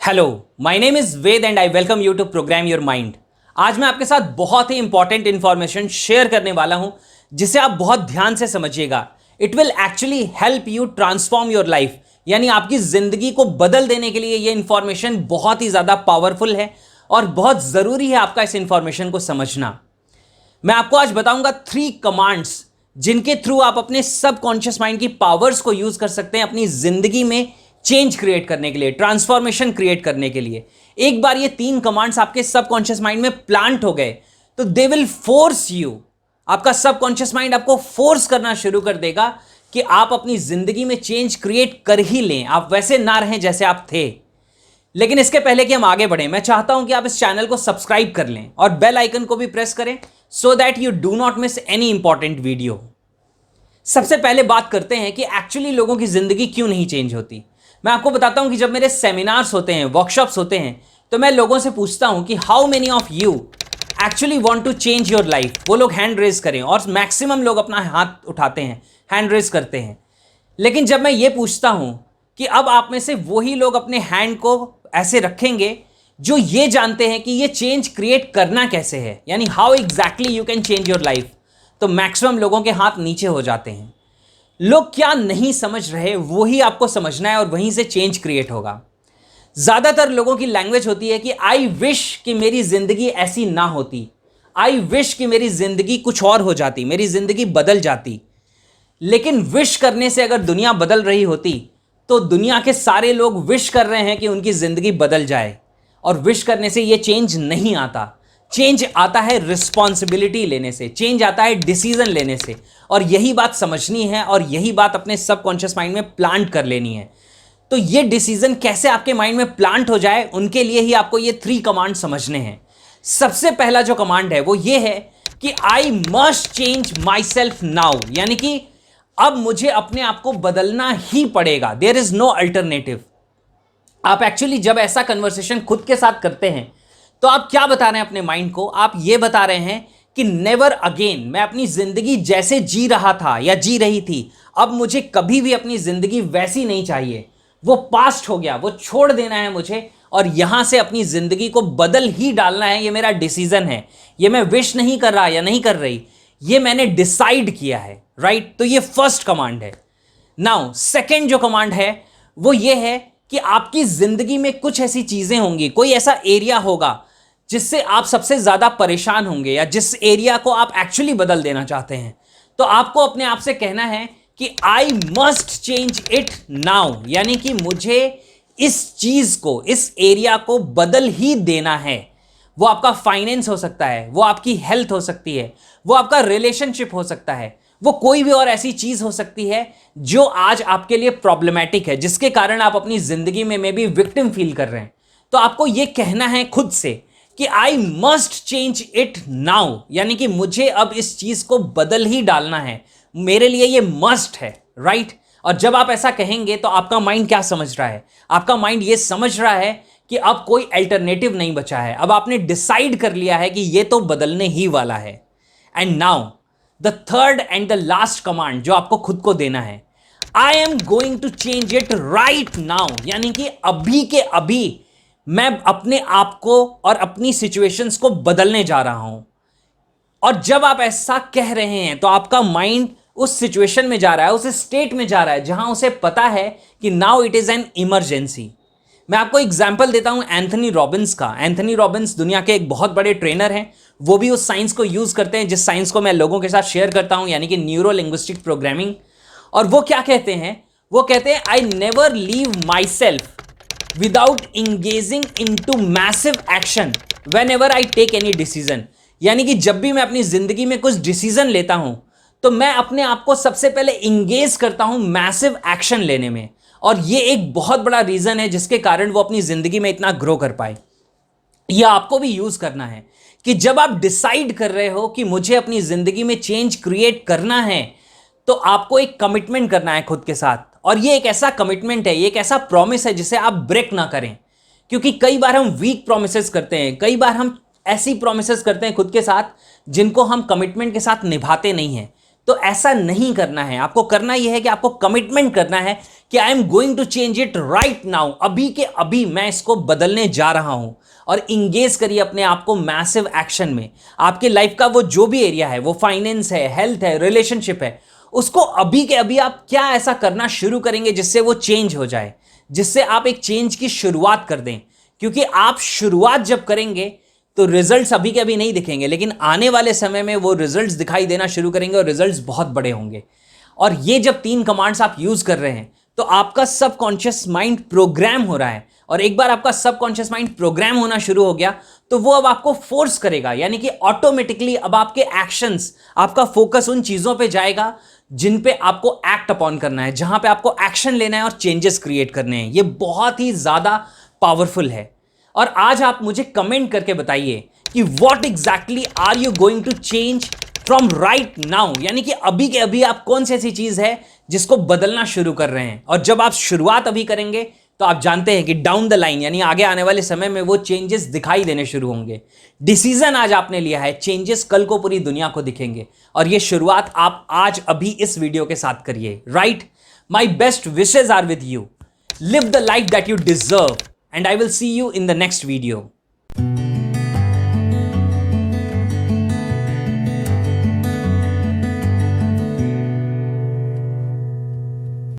Hello, my name is Ved and I welcome you to program your mind. आज मैं आपके साथ बहुत ही इंपॉर्टेंट इंफॉर्मेशन शेयर करने वाला हूं जिसे आप बहुत ध्यान से समझिएगा। It will actually help you transform your life, यानी आपकी जिंदगी को बदल देने के लिए ये इंफॉर्मेशन बहुत ही ज्यादा पावरफुल है और बहुत जरूरी है आपका इस इंफॉर्मेशन को समझना। मैं आपको आज बताऊंगा 3 कमांड्स जिनके थ्रू आप अपने सबकॉन्शियस माइंड की पावर्स को यूज कर सकते हैं अपनी जिंदगी में चेंज क्रिएट करने के लिए, ट्रांसफॉर्मेशन क्रिएट करने के लिए। एक बार ये 3 कमांड्स आपके सबकॉन्शियस माइंड में प्लांट हो गए तो दे विल फोर्स यू, आपका सबकॉन्शियस माइंड आपको फोर्स करना शुरू कर देगा कि आप अपनी जिंदगी में चेंज क्रिएट कर ही लें, आप वैसे ना रहें जैसे आप थे। लेकिन इसके पहले कि हम आगे बढ़ें, मैं चाहता हूं कि आप इस चैनल को सब्सक्राइब कर लें और बेल आइकन को भी प्रेस करें so that you do not miss any important video. सबसे पहले बात करते हैं कि एक्चुअली लोगों की जिंदगी क्यों नहीं चेंज होती। मैं आपको बताता हूं कि जब मेरे सेमिनार्स होते हैं, वर्कशॉप्स होते हैं, तो मैं लोगों से पूछता हूं कि how many of you actually want to change your life. वो लोग हैंड रेज करें और मैक्सिमम लोग अपना हाथ उठाते हैं, हैंड रेज करते हैं। लेकिन जब मैं ये पूछता हूं कि अब आप में से वही लोग अपने हैंड को ऐसे रखेंगे जो ये जानते हैं कि ये चेंज क्रिएट करना कैसे है, यानी how exactly you can change your life, तो मैक्सिमम लोगों के हाथ नीचे हो जाते हैं। लोग क्या नहीं समझ रहे वही आपको समझना है और वहीं से चेंज क्रिएट होगा। ज्यादातर लोगों की लैंग्वेज होती है कि आई विश कि मेरी जिंदगी ऐसी ना होती, आई विश कि मेरी जिंदगी कुछ और हो जाती, मेरी जिंदगी बदल जाती। लेकिन विश करने से अगर दुनिया बदल रही होती तो दुनिया के सारे लोग विश कर रहे हैं कि उनकी जिंदगी बदल जाए, और विश करने से ये चेंज नहीं आता। चेंज आता है रिस्पॉन्सिबिलिटी लेने से, चेंज आता है डिसीजन लेने से, और यही बात समझनी है और यही बात अपने सबकॉन्शियस माइंड में प्लांट कर लेनी है। तो ये डिसीजन कैसे आपके माइंड में प्लांट हो जाए, उनके लिए ही आपको ये 3 कमांड समझने हैं। सबसे पहला जो कमांड है वो ये है कि I must change my self now, यानी कि अब मुझे अपने आप को बदलना ही पड़ेगा। There is no alternative. आप एक्चुअली जब ऐसा कन्वर्सेशन खुद के साथ करते हैं तो आप क्या बता रहे हैं अपने माइंड को? आप ये बता रहे हैं कि नेवर अगेन, मैं अपनी जिंदगी जैसे जी रहा था या जी रही थी, अब मुझे कभी भी अपनी जिंदगी वैसी नहीं चाहिए। वो पास्ट हो गया, वो छोड़ देना है मुझे और यहां से अपनी जिंदगी को बदल ही डालना है। ये मेरा डिसीजन है, ये मैं विश नहीं कर रहा या नहीं कर रही, ये मैंने डिसाइड किया है। राइट? तो ये फर्स्ट कमांड है। नाउ सेकेंड जो कमांड है वो ये है कि आपकी जिंदगी में कुछ ऐसी चीजें होंगी, कोई ऐसा एरिया होगा जिससे आप सबसे ज्यादा परेशान होंगे या जिस एरिया को आप एक्चुअली बदल देना चाहते हैं। तो आपको अपने आप से कहना है कि I must change it now, यानी कि मुझे इस चीज को, इस एरिया को बदल ही देना है। वो आपका फाइनेंस हो सकता है, वो आपकी हेल्थ हो सकती है, वो आपका रिलेशनशिप हो सकता है, वो कोई भी और ऐसी चीज हो सकती है जो आज आपके लिए प्रॉब्लमैटिक है, जिसके कारण आप अपनी जिंदगी में मे बी विक्टिम फील कर रहे हैं। तो आपको यह कहना है खुद से कि I must change it now, यानी कि मुझे अब इस चीज को बदल ही डालना है, मेरे लिए ये मस्ट है। राइट? और जब आप ऐसा कहेंगे तो आपका माइंड क्या समझ रहा है? आपका माइंड ये समझ रहा है कि अब कोई अल्टरनेटिव नहीं बचा है, अब आपने डिसाइड कर लिया है कि ये तो बदलने ही वाला है। And now the third and the last command जो आपको खुद को देना है, I am going to change it right now, यानी कि अभी के अभी मैं अपने आप को और अपनी सिचुएशंस को बदलने जा रहा हूं। और जब आप ऐसा कह रहे हैं तो आपका माइंड उस सिचुएशन में जा रहा है, उस स्टेट में जा रहा है जहां उसे पता है कि now it is an emergency. मैं आपको एग्जांपल देता हूं एंथनी रॉबिन्स का। एंथनी रॉबिन्स दुनिया के एक बहुत बड़े ट्रेनर हैं। वो भी उस साइंस को यूज करते हैं जिस साइंस को मैं लोगों के साथ शेयर करता हूं, यानी कि न्यूरो लिंग्विस्टिक प्रोग्रामिंग। और वो क्या कहते हैं? वो कहते हैं I never leave my self without engaging into massive action whenever I take any decision, यानी कि जब भी मैं अपनी जिंदगी में कुछ डिसीजन लेता हूं तो मैं अपने आप को सबसे पहले इंगेज करता हूं मैसिव एक्शन लेने में। और ये एक बहुत बड़ा रीजन है जिसके कारण वो अपनी जिंदगी में इतना ग्रो कर पाए। यह आपको भी यूज करना है कि जब आप डिसाइड कर रहे हो कि मुझे अपनी जिंदगी में चेंज क्रिएट करना है तो आपको एक कमिटमेंट करना है खुद के साथ। और ये एक ऐसा कमिटमेंट है, ये एक ऐसा प्रॉमिस है जिसे आप ब्रेक ना करें। क्योंकि कई बार हम वीक प्रॉमिसेस करते हैं, कई बार हम ऐसी प्रॉमिसेस करते हैं खुद के साथ जिनको हम कमिटमेंट के साथ निभाते नहीं हैं। तो ऐसा नहीं करना है। आपको करना यह है कि आपको कमिटमेंट करना है कि I am going to change it right now, अभी के अभी मैं इसको बदलने जा रहा हूं। और इंगेज करिए अपने आप को मैसिव एक्शन में। आपके लाइफ का वो जो भी एरिया है, वो फाइनेंस है, हेल्थ है, रिलेशनशिप है, उसको अभी के अभी आप क्या ऐसा करना शुरू करेंगे जिससे वो चेंज हो जाए, जिससे आप एक चेंज की शुरुआत कर दें। क्योंकि आप शुरुआत जब करेंगे तो रिजल्ट्स अभी के अभी नहीं दिखेंगे, लेकिन आने वाले समय में वो रिजल्ट्स दिखाई देना शुरू करेंगे और रिजल्ट्स बहुत बड़े होंगे। और ये जब 3 कमांड्स आप यूज कर रहे हैं तो आपका सबकॉन्शियस माइंड प्रोग्राम हो रहा है। और एक बार आपका सबकॉन्शियस माइंड प्रोग्राम होना शुरू हो गया तो वो अब आपको फोर्स करेगा, यानी कि ऑटोमेटिकली अब आपके एक्शंस, आपका फोकस उन चीजों पे जाएगा जिन पे आपको एक्ट अपॉन करना है, जहां पे आपको एक्शन लेना है और चेंजेस क्रिएट करने हैं। ये बहुत ही ज्यादा पावरफुल है। और आज आप मुझे कमेंट करके बताइए कि what exactly are you going to change from right now, यानी कि अभी के अभी आप कौन सी ऐसी चीज है जिसको बदलना शुरू कर रहे हैं। और जब आप शुरुआत अभी करेंगे तो आप जानते हैं कि डाउन द लाइन, यानी आगे आने वाले समय में वो चेंजेस दिखाई देने शुरू होंगे। डिसीजन आज आपने लिया है, चेंजेस कल को पूरी दुनिया को दिखेंगे। और ये शुरुआत आप आज अभी इस वीडियो के साथ करिए, right? My best wishes are with you. Live the life that you deserve, and I will see you in the next video.